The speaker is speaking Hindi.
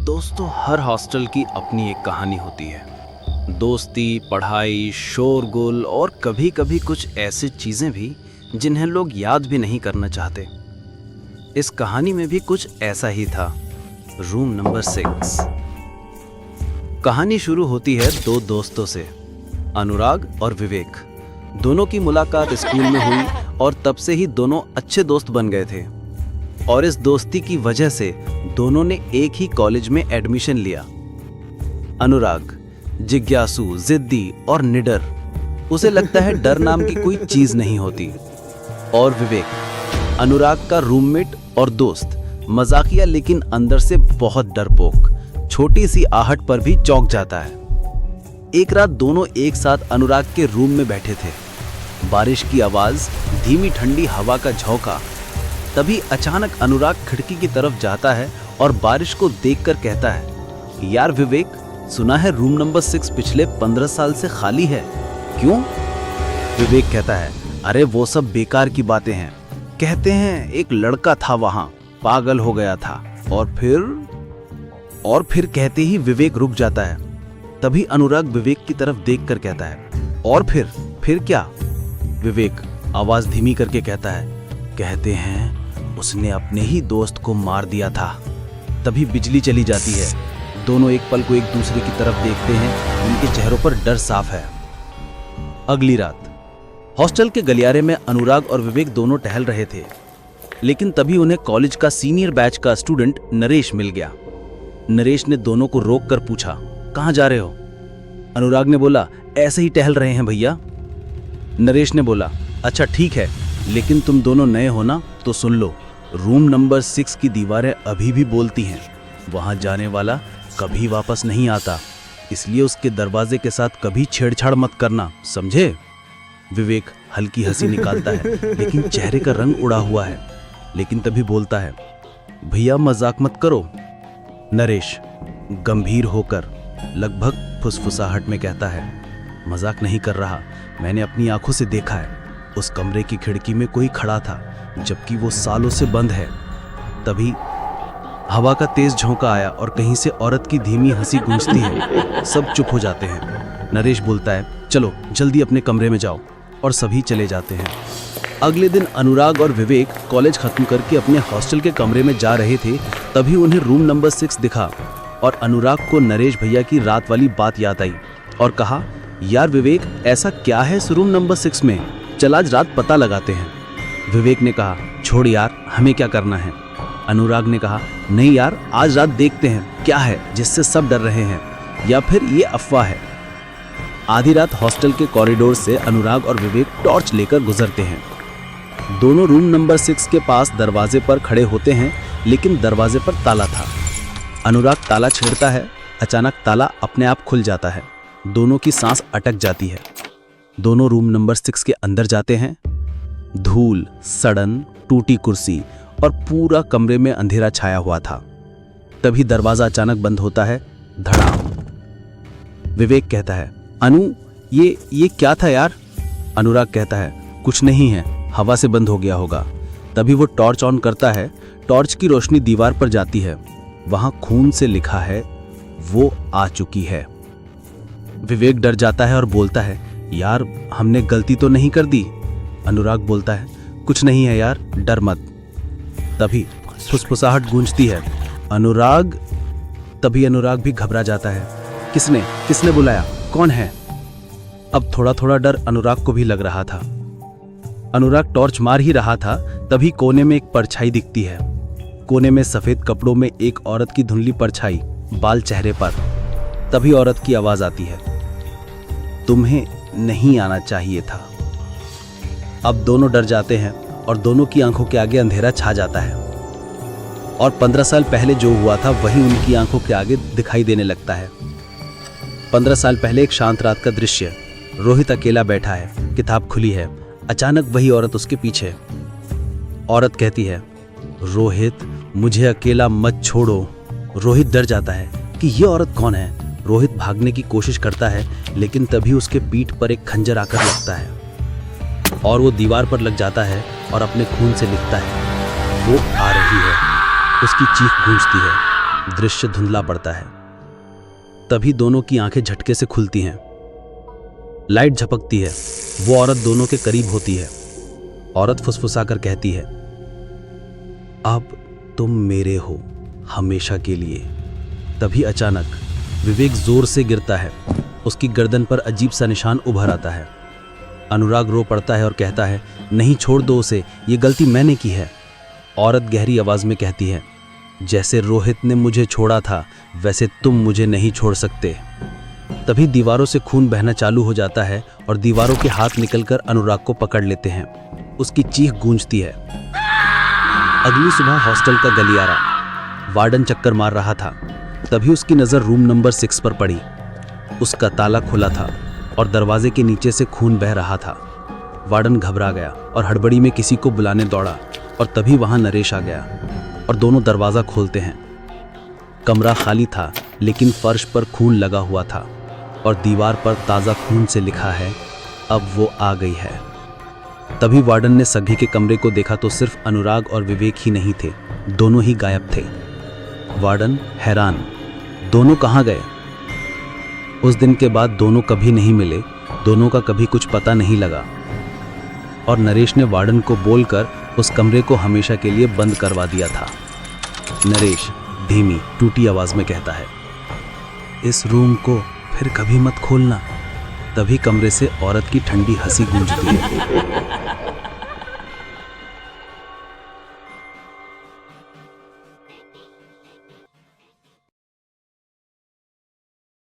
दोस्तों, हर हॉस्टल की अपनी एक कहानी होती है। दोस्ती, पढ़ाई, शोरगुल और कभी कभी कुछ ऐसी चीज़ें भी जिन्हें लोग याद भी नहीं करना चाहते। इस कहानी में भी कुछ ऐसा ही था। Room number 6। कहानी शुरू होती है दो दोस्तों से, अनुराग और विवेक। दोनों की मुलाकात स्कूल में हुई और तब से ही दोनों अच्छे दोस्त बन गए थे। और इस दोस्ती की वजह से दोनों ने एक ही कॉलेज में एडमिशन लिया। अनुराग जिज्ञासु, जिद्दी और निडर, उसे लगता है डर नाम की कोई चीज नहीं होती। और विवेक अनुराग का रूममेट और दोस्त, मजाकिया लेकिन अंदर से बहुत डरपोक, छोटी सी आहट पर भी चौंक जाता है। एक रात दोनों एक साथ अनुराग के रूम में बैठे थे। बारिश की आवाज, धीमी ठंडी हवा का झोंका। तभी अचानक अनुराग खिड़की की तरफ जाता है और बारिश को देखकर कहता है, यार विवेक, सुना है रूम नंबर 6 पिछले 15 साल से खाली है, क्यों? विवेक कहता है, अरे वो सब बेकार की बातें हैं। कहते हैं एक लड़का था वहां, पागल हो गया था। और फिर कहते ही विवेक रुक जाता है। तभी अनुराग विवेक की तरफ देखकर कहता है, और फिर क्या? विवेक आवाज धीमी करके कहता है, कहते हैं उसने अपने ही दोस्त को मार दिया था। तभी बिजली चली जाती है। दोनों एक पल को एक दूसरे की तरफ देखते हैं। उनके चेहरों पर डर साफ है। अगली रात हॉस्टल के गलियारे में अनुराग और विवेक दोनों टहल रहे थे, लेकिन तभी उन्हें कॉलेज का सीनियर बैच का स्टूडेंट नरेश मिल गया। नरेश ने दोनों को रोक कर पूछा, कहाँ जा रहे हो? अनुराग ने बोला, ऐसे ही टहल रहे हैं भैया। नरेश ने बोला, अच्छा ठीक है, लेकिन तुम दोनों नए हो ना, तो सुन लो, रूम नंबर 6 की दीवारें अभी भी बोलती हैं। वहां जाने वाला कभी वापस नहीं आता, इसलिए उसके दरवाजे के साथ कभी छेड़छाड़ मत करना, समझे? विवेक हल्की हंसी निकालता है, लेकिन चेहरे का रंग उड़ा हुआ है। लेकिन तभी बोलता है, भैया मजाक मत करो। नरेश गंभीर होकर लगभग फुसफुसाहट में कहता है, मजाक नहीं कर रहा, मैंने अपनी आंखों से देखा है। उस कमरे की खिड़की में कोई खड़ा था, जबकि वो सालों से बंद है। तभी हवा का तेज झोंका आया और कहीं से औरत की धीमी हंसी गूंजती है। सब चुप हो जाते हैं। नरेश बोलता है, चलो जल्दी अपने कमरे में जाओ, और सभी चले जाते हैं। अगले दिन अनुराग और विवेक कॉलेज खत्म करके अपने हॉस्टल के कमरे में जा रहे थे। तभी उन्हें रूम नंबर 6 दिखा और अनुराग को नरेश भैया की रात वाली बात याद आई और कहा, यार विवेक, ऐसा क्या है इस रूम नंबर 6 में? चल आज रात पता लगाते हैं। विवेक ने कहा, छोड़ यार, हमें क्या करना है? अनुराग ने कहा, नहीं यार, आज रात देखते हैं क्या है जिससे सब डर रहे हैं, या फिर ये अफवाह है। आधी रात हॉस्टल के कॉरिडोर से अनुराग और विवेक टॉर्च लेकर गुजरते हैं। दोनों रूम नंबर 6 के पास दरवाजे पर खड़े होते हैं, लेकिन दरवाजे पर ताला था। अनुराग ताला छेड़ता है। अचानक ताला अपने आप खुल जाता है। दोनों की सांस अटक जाती है। दोनों रूम नंबर 6 के अंदर जाते हैं। धूल, सड़न, टूटी कुर्सी और पूरा कमरे में अंधेरा छाया हुआ था। तभी दरवाजा अचानक बंद होता है, धड़ाम। विवेक कहता है, अनु, ये क्या था यार? अनुराग कहता है, कुछ नहीं है, हवा से बंद हो गया होगा। तभी वो टॉर्च ऑन करता है। टॉर्च की रोशनी दीवार पर जाती है। वहां खून से लिखा है, वो आ चुकी है। विवेक डर जाता है और बोलता है, यार हमने गलती तो नहीं कर दी? अनुराग बोलता है, कुछ नहीं है यार, डर मत। तभी फुसफुसाहट गूंजती है। तभी अनुराग भी घबरा जाता है। किसने बुलाया? कौन है? अब थोड़ा थोड़ा डर अनुराग को भी लग रहा था। अनुराग टॉर्च मार ही रहा था, तभी कोने में एक परछाई दिखती है। कोने में सफेद कपड़ों में एक औरत की धुंधली परछाई, बाल चेहरे पर। तभी औरत की आवाज आती है, तुम्हें नहीं आना चाहिए था। अब दोनों डर जाते हैं और दोनों की आंखों के आगे अंधेरा छा जाता है। और 15 साल पहले जो हुआ था वही उनकी आंखों के आगे दिखाई देने लगता है। 15 साल पहले एक शांत रात का दृश्य। रोहित अकेला बैठा है, किताब खुली है। अचानक वही औरत उसके पीछे। औरत कहती है, रोहित, मुझे अकेला मत छोड़ो। रोहित डर जाता है कि ये औरत कौन है। रोहित भागने की कोशिश करता है, लेकिन तभी उसके पीठ पर एक खंजर आकर लगता है और वो दीवार पर लग जाता है और अपने खून से लिखता है, वो आ रही है। उसकी चीख गूंजती है। दृश्य धुंधला पड़ता है। तभी दोनों की आंखें झटके से खुलती हैं। लाइट झपकती है। वो औरत दोनों के करीब होती है। औरत फुसफुसाकर कहती है, अब तुम मेरे हो हमेशा के लिए। तभी अचानक विवेक जोर से गिरता है। उसकी गर्दन पर अजीब सा निशान उभर आता है। अनुराग रो पड़ता है और कहता है, नहीं, छोड़ दो उसे, ये गलती मैंने की है। औरत गहरी आवाज में कहती है, जैसे रोहित ने मुझे छोड़ा था वैसे तुम मुझे नहीं छोड़ सकते। तभी दीवारों से खून बहना चालू हो जाता है और दीवारों के हाथ निकलकर अनुराग को पकड़ लेते हैं। उसकी चीख गूंजती है। अगली सुबह हॉस्टल का गलियारा, वार्डन चक्कर मार रहा था। तभी उसकी नजर रूम नंबर 6 पर पड़ी। उसका ताला खुला था और दरवाजे के नीचे से खून बह रहा था। वार्डन घबरा गया और हड़बड़ी में किसी को बुलाने दौड़ा और तभी वहां नरेश आ गया और दोनों दरवाजा खोलते हैं। कमरा खाली था, लेकिन फर्श पर खून लगा हुआ था और दीवार पर ताज़ा खून से लिखा है, अब वो आ गई है। तभी वार्डन ने सग्गे के कमरे को देखा तो सिर्फ अनुराग और विवेक ही नहीं थे, दोनों ही गायब थे। वार्डन हैरान, दोनों कहाँ गए? उस दिन के बाद दोनों कभी नहीं मिले, दोनों का कभी कुछ पता नहीं लगा और नरेश ने वार्डन को बोलकर उस कमरे को हमेशा के लिए बंद करवा दिया था। नरेश धीमी टूटी आवाज में कहता है, इस रूम को फिर कभी मत खोलना। तभी कमरे से औरत की ठंडी हंसी गूंजती है।